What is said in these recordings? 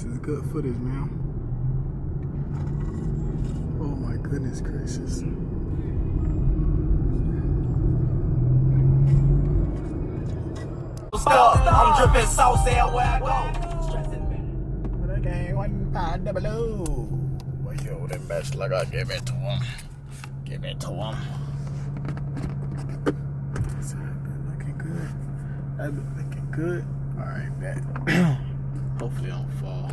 This is good footage, man. Oh my goodness gracious. I'm dripping sauce everywhere I go. That game 1500. Well, yo, that match like I give it to him. Give it to him. That's looking good. That's looking good. Alright, bet. Hopefully I don't fall.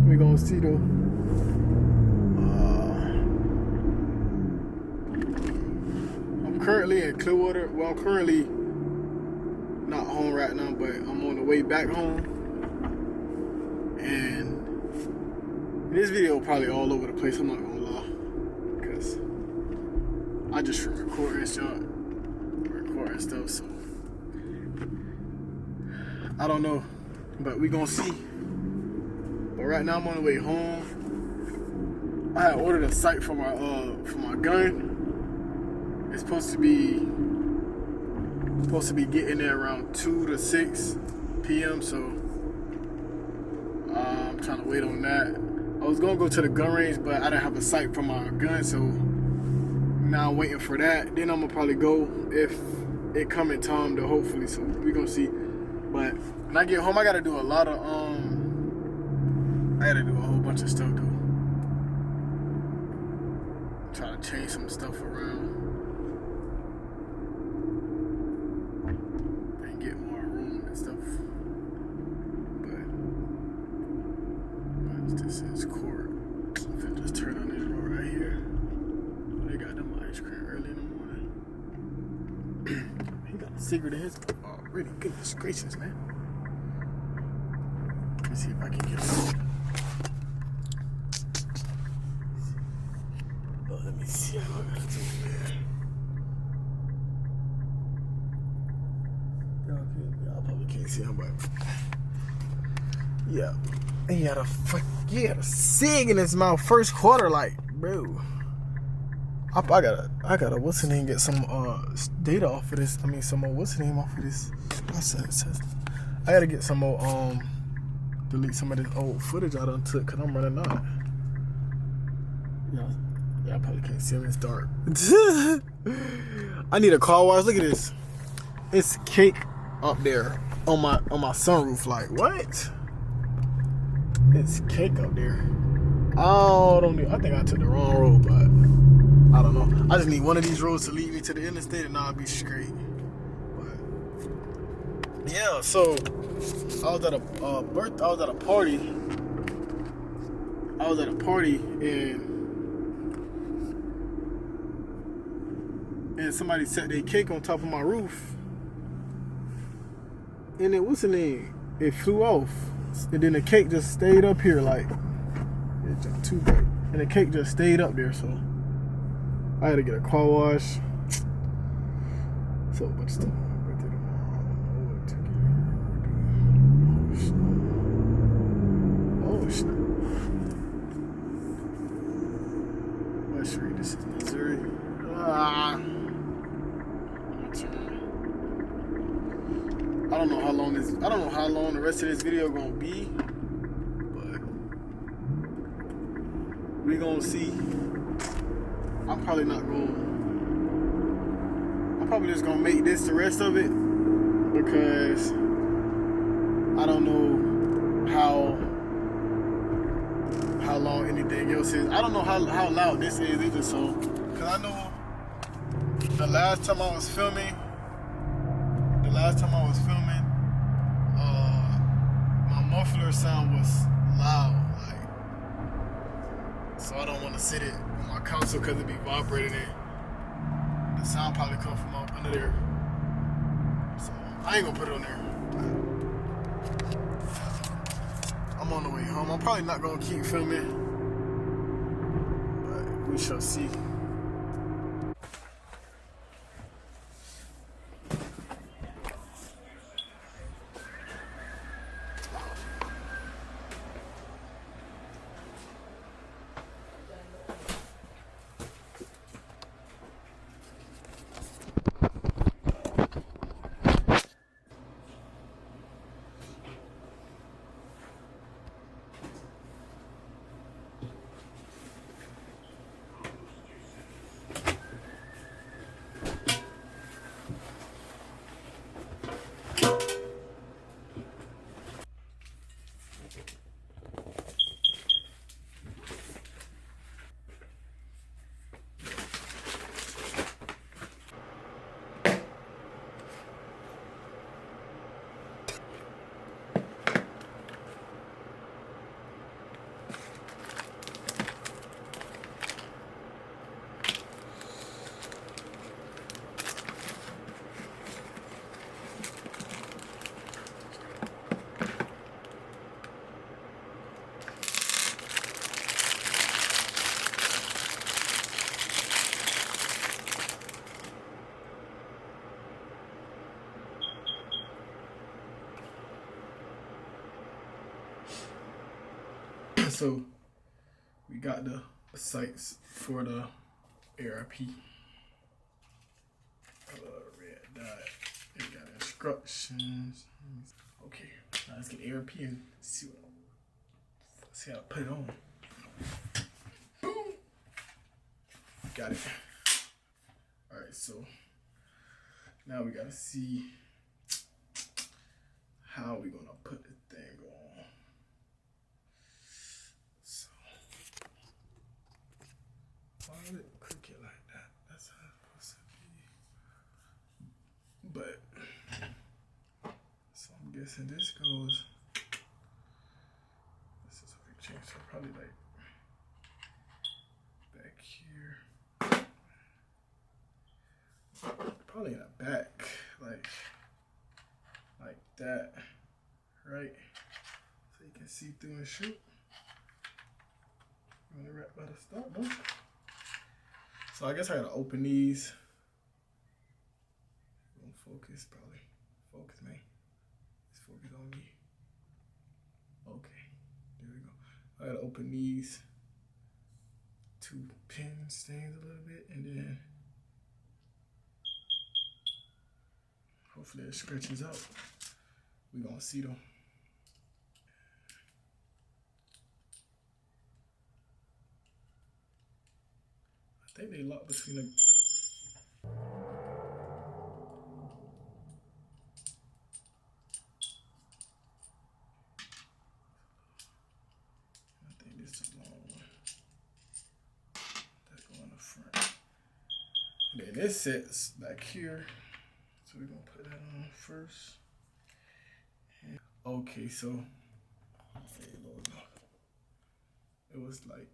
We gonna see though. I'm currently in Clearwater. Well, I'm currently not home right now, but I'm on the way back home. And this video probably all over the place, I'm not gonna lie. Because I just recording stuff, so I don't know. But we gonna see. But right now I'm on the way home. I had ordered a sight for my gun. It's supposed to be getting there around 2 to 6 p.m. So I'm trying to wait on that. I was gonna go to the gun range, but I didn't have a sight for my gun, so now I'm waiting for that. Then I'm gonna probably go if it come in time to hopefully. So we gonna see. But when I get home, I gotta do a lot of I gotta do a whole bunch of stuff though. Try to change some stuff around. This is court. I'm finna just turn on this road right here. They got them ice cream early in the morning. He got a secret in his. Oh, really? Goodness gracious, man. Let me see if I can get it. Oh, let me see how I gotta do it, man. Y'all probably can't see him, but yeah. He had a SIG in his mouth first quarter, like, bro. I gotta what's the name, get some data off of this. I mean some more what's the name off of this. I gotta get some more delete some of this old footage I done took cause I'm running out. Yeah, I probably can't see him, it's dark. I need a car wash. Look at this. It's cake up there on my sunroof, like what? It's cake up there. I think I took the wrong road, but I don't know. I just need one of these roads to lead me to the interstate and I'll be straight. But yeah, so I was at a party. And somebody set their cake on top of my roof. And it what's the name? It flew off. And then the cake just stayed up here, like it just too bright. And the cake just stayed up there, so I had to get a car wash. So much stuff. Oh shit. West Street, this is Missouri. I don't know how long the rest of this video gonna be, but we gonna see. I'm probably just gonna make this the rest of it because I don't know how long anything else is. I don't know how loud this is either, so because I know the last time I was filming, my muffler sound was loud, like, so I don't want to sit it on my console because it be vibrating in. The sound probably come from up under there, so I ain't gonna put it on there. I'm on the way home. I'm probably not gonna keep filming, but we shall see. So we got the sights for the ARP. Red dot. We got instructions. Okay, now let's get ARP and see how I put it on. Boom. Got it. All right, so now we gotta see how we gonna put the thing on. So why would it cricket like that? That's how it's supposed to be. But so I'm guessing this goes. This is what we changed. So probably like back here. Probably in the back, like that, right? So you can see through and shoot. You wanna wrap by the stop, no? So I guess I gotta open these. Don't focus, probably. Focus, man. Let's focus on me. Okay, there we go. I gotta open these two pin stands a little bit, and then hopefully it stretches out. We gonna see though. I think they lock between the. I think this is the long one. That go in the front. And then this sits back here. So we're gonna put that on first. And okay, so it was like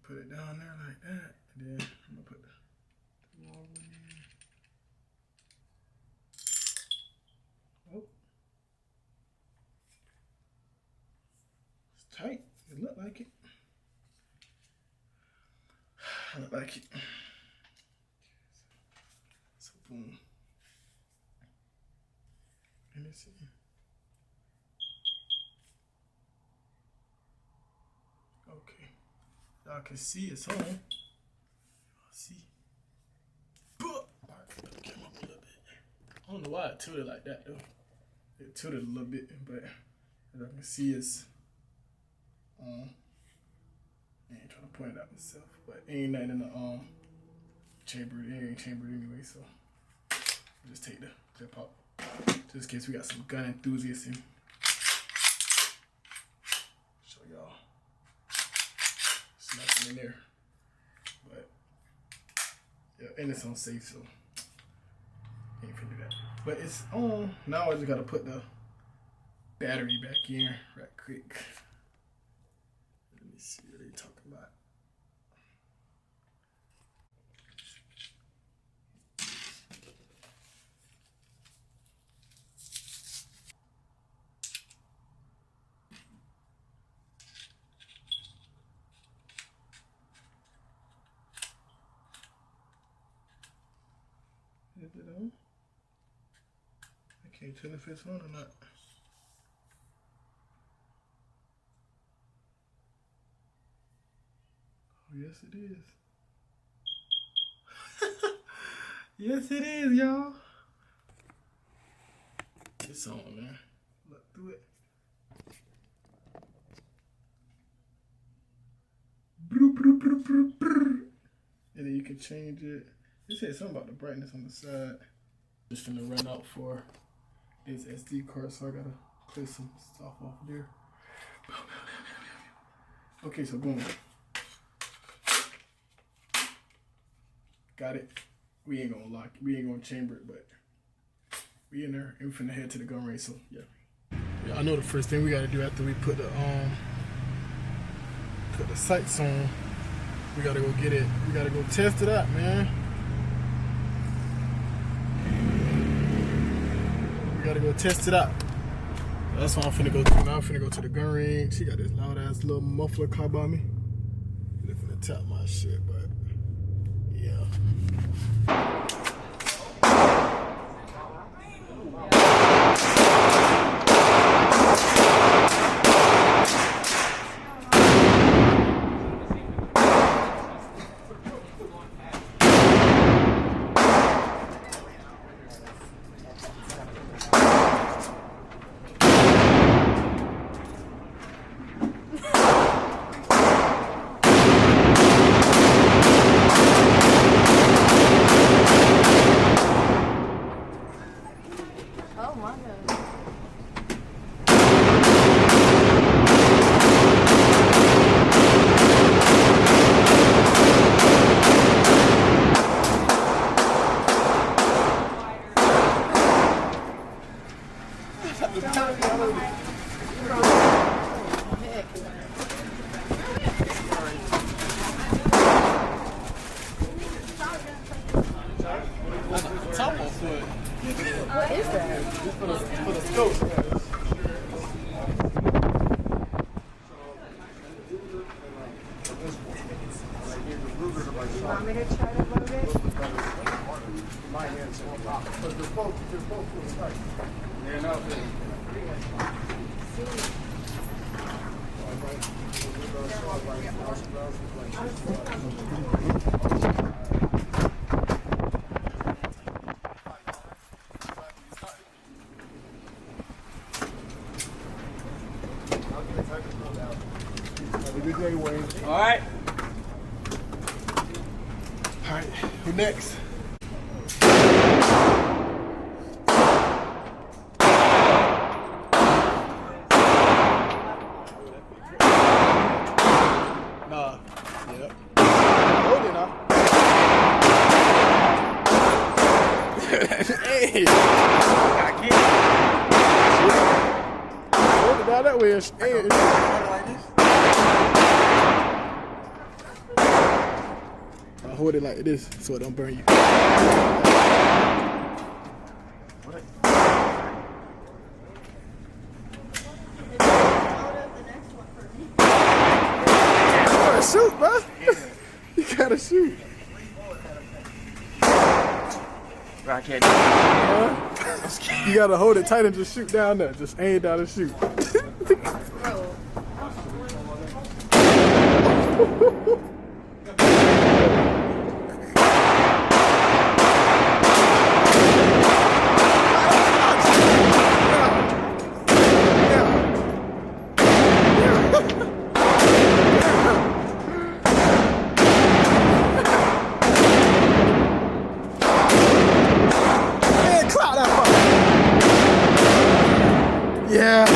put it down there like that, and then I'm gonna put the long one in. Oh, it's tight. It looked like it. I look like it. So boom. Let me see. Okay. Y'all can see it's on. Y'all see. Alright, put the camera up a little bit. I don't know why it tilted like that though. It tilted a little bit, but as I can see it's I ain't trying to point it out myself, but ain't nothing in the chamber. It ain't chambered anyway, so I'll just take the clip out. Just in case we got some gun enthusiasts in. Show y'all. There's nothing in there. But yeah, and it's on safe, so ain't finna do that. But it's on. Now I just gotta put the battery back in right quick. Let me see what they talking about. Is it on? I can't tell if it's on or not. Oh, yes it is. Yes it is, y'all. It's on, man. Look through it. And then you can change it. It said something about the brightness on the side. Just finna run out for this SD card, so I gotta clear some stuff off of there. Okay, so boom. Got it. We ain't gonna lock it. We ain't gonna chamber it, but we in there and we finna head to the gun range, so yeah. Yeah, I know the first thing we gotta do after we put the sights on, we gotta go get it. We gotta go test it out, man. We gotta go test it out. That's what I'm finna go to now. I'm finna go to the gun range. She got this loud ass little muffler car by me. They're finna tap my shit, but yeah. What is that? For the scope. You want me to try to load it? My hands are locked. But they're both tight. Yeah, no. Alright. Alright, who next? Nah. Yep. Hold it now. Hey! I can't. Hold it down that way. Hey, Like this? hold it like this so it don't burn you. You gotta shoot, bro. You gotta shoot. Bro, I can't do it. You gotta hold it tight and just shoot down there. Just aim down and shoot. Yeah.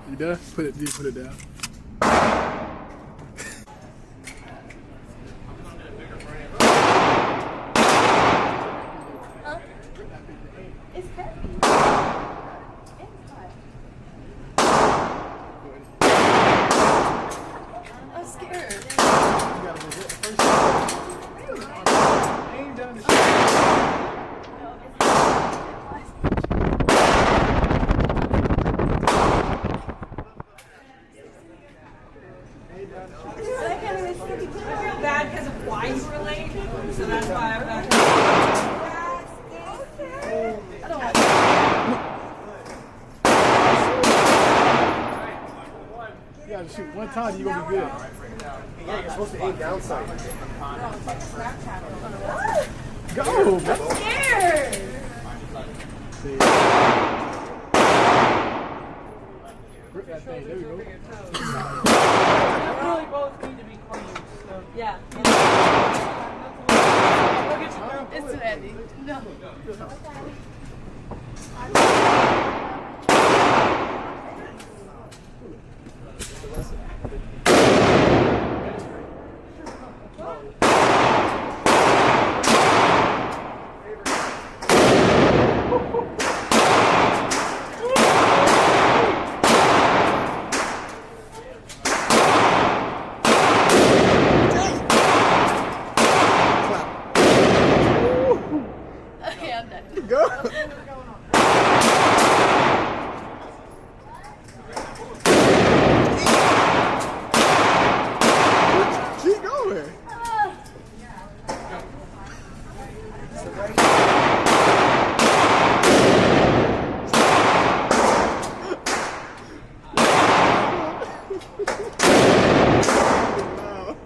You done? Put it down. It's heavy. I'm scared. You gotta go hit the first shot. Aim down the shot. I feel bad because of why you were late, so that's why I'm back. I don't want You gotta shoot one time, you're gonna be good. Yeah, you're supposed to aim downside. Go, man. I'm scared. Grip that thing, there we go. really both need to be clean. So. Yeah. We'll get you through. It's too heavy. No. Okay, I'm done. Go. Keep going.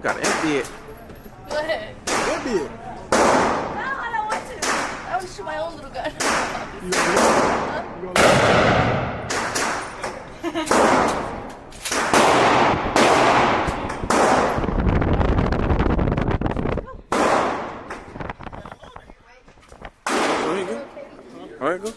Gotta empty it. Go ahead. What did? No, I don't want to. I want to shoot my own little gun. Go ahead, go. All right, go.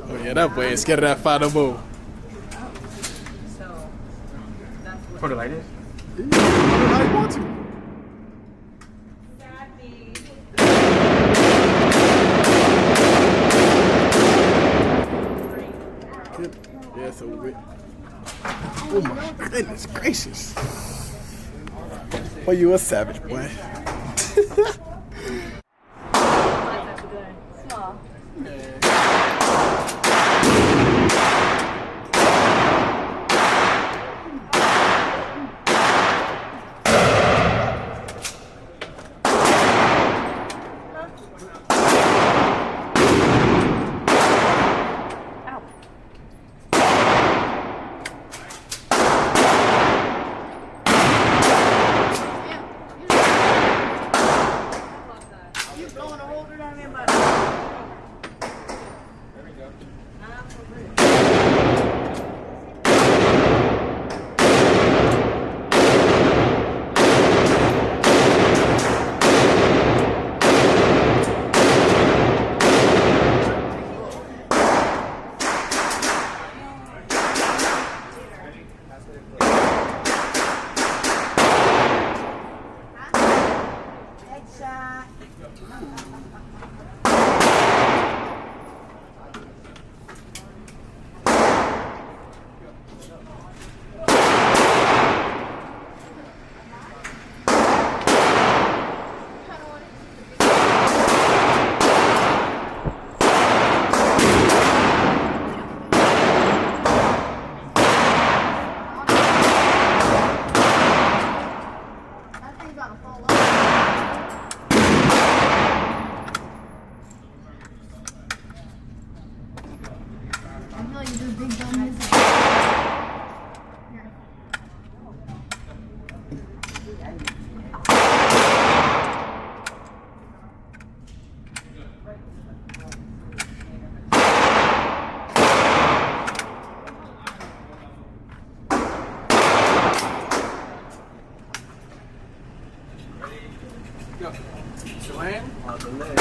Oh yeah, that boy is scared of that final move. Put it like this. How you want to? Yeah, so we. Oh my goodness gracious. Well, you a savage, boy. Small. You blowing a holder down there, buddy. That thing's about to fall off. I feel like you do big dumb music. Here. Go. Joanne. On the leg.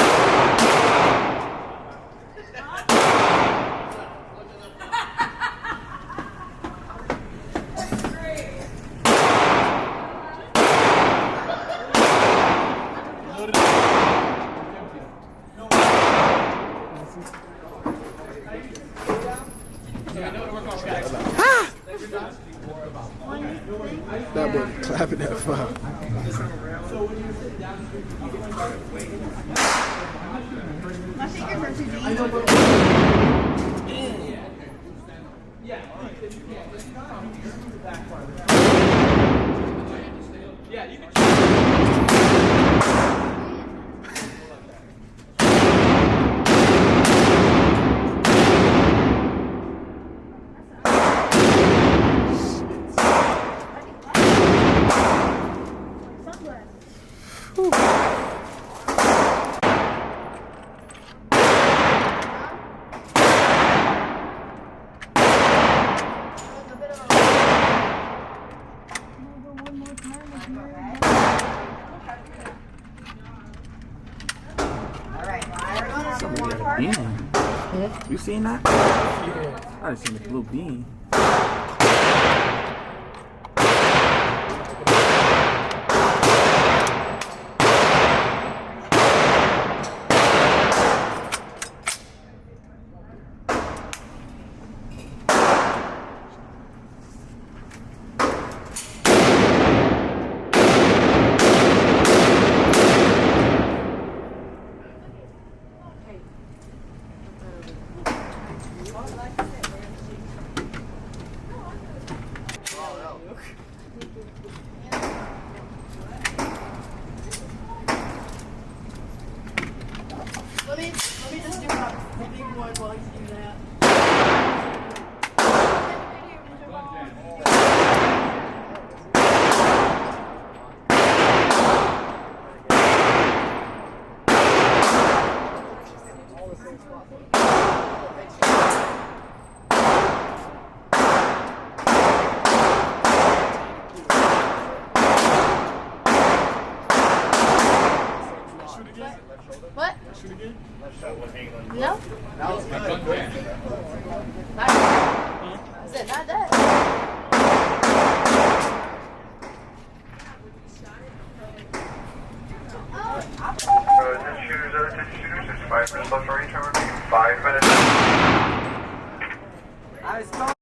That boy clapping that foul. My fingers are too deep. Somebody got a bean. You seen that? I just seen the blue bean. Let me just do the big one while you do that. What? No? That was good. Not I said not that. Attention shooters, there's 5 minutes left for each. I'm repeating 5 minutes.